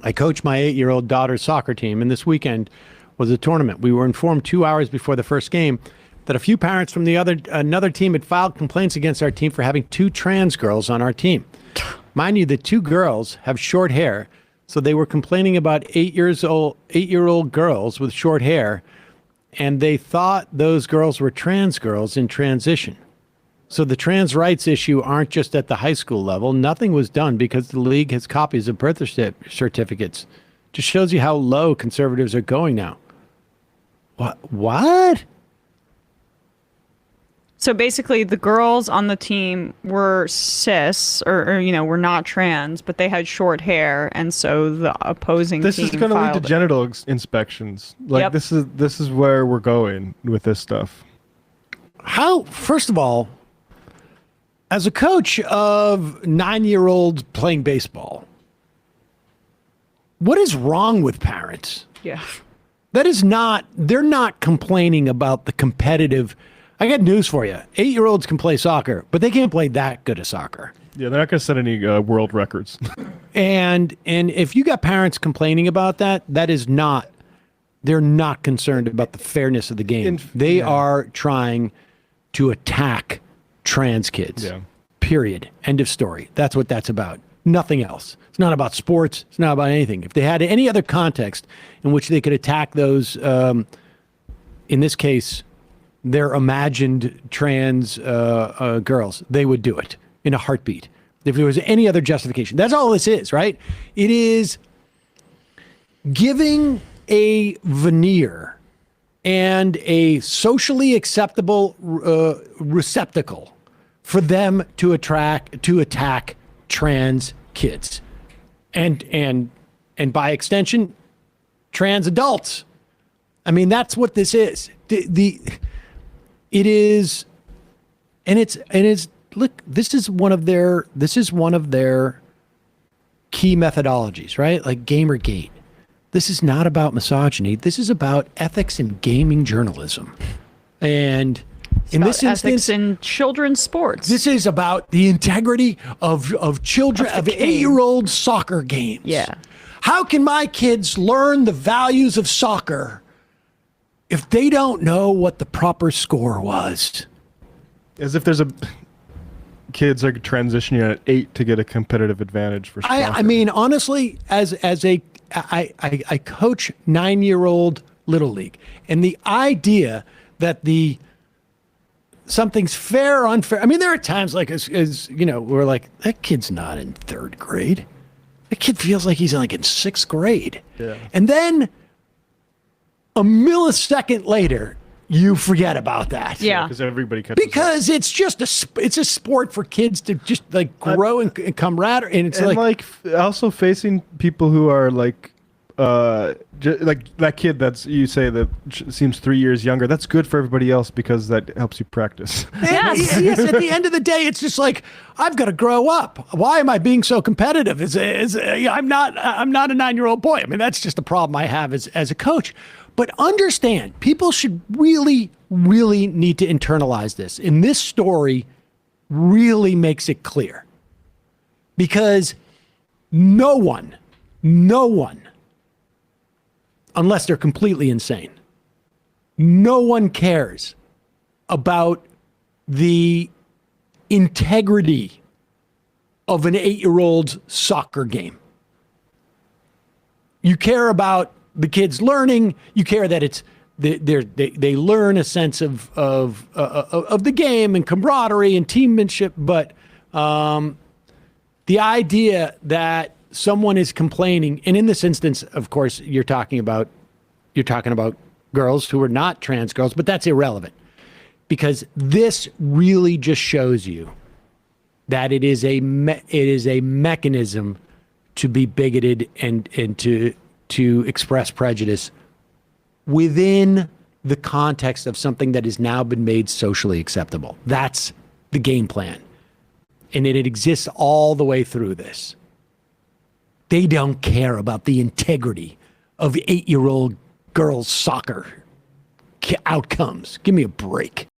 I coach my 8-year-old daughter's soccer team, and this weekend was a tournament. We were informed 2 hours before the first game that a few parents from another team had filed complaints against our team for having 2 trans girls on our team. Mind you, the 2 girls have short hair, so they were complaining about 8-year-old girls with short hair, and they thought those girls were trans girls in transition. So the trans rights issue aren't just at the high school level. Nothing was done because the league has copies of birth certificates. Just shows you how low conservatives are going now. What? So basically, the girls on the team were cis, or were not trans, but they had short hair, and so the opposing This team is going to lead to filed it. genital inspections. Like Yep. this is where we're going with this stuff. First of all, as a coach of 9-year-olds playing baseball, what is wrong with parents? Yeah. They're not complaining about the competitive. I got news for you. 8-year-olds can play soccer, but they can't play that good of soccer. Yeah, they're not going to set any world records. And if you got parents complaining about that, they're not concerned about the fairness of the game. They are trying to attack trans kids. Yeah. Period. End of story. That's what that's about. Nothing else. It's not about sports. It's not about anything. If they had any other context in which they could attack those, in this case, their imagined trans girls, they would do it in a heartbeat. If there was any other justification. That's all this is, right? It is giving a veneer and a socially acceptable receptacle for them to attack trans kids, and by extension, trans adults. I mean, that's what this is. It is, and it's. Look, this is one of their key methodologies, right? Like Gamergate. This is not about misogyny. This is about ethics in gaming journalism, and in this instance, in children's sports. This is about the integrity of children, of 8-year-old soccer games. Yeah. How can my kids learn the values of soccer if they don't know what the proper score was? As if there's kids are transitioning at 8 to get a competitive advantage for soccer. I mean, honestly, I coach 9-year-old Little League, and the idea that something's fair or unfair. I mean, there are times like, as you know, we're like, that kid's not in 3rd grade. That kid feels like he's like in 6th grade. Yeah. And then a millisecond later, you forget about that. Yeah. Because everybody catches Because it's just it's a sport for kids to just like grow and camaraderie. And it's like also facing people who are like like that kid that's you say that seems 3 years younger. That's good for everybody else because that helps you practice. Yes. Yes, at the end of the day, it's just like, I've got to grow up. Why am I being so competitive? I'm not a 9-year-old boy. I mean, that's just a problem I have as a coach. But understand, people should really, really need to internalize this. And this story really makes it clear. Because no one, unless they're completely insane, no one cares about the integrity of an 8-year-old's soccer game. You care about the kids learning. You care that they learn a sense of the game and camaraderie and teammanship. But the idea that someone is complaining, and in this instance, of course, you're talking about girls who are not trans girls, but that's irrelevant because this really just shows you that it is a mechanism to be bigoted and to express prejudice within the context of something that has now been made socially acceptable. That's the game plan. And it exists all the way through this. They don't care about the integrity of 8-year-old girls' soccer outcomes. Give me a break.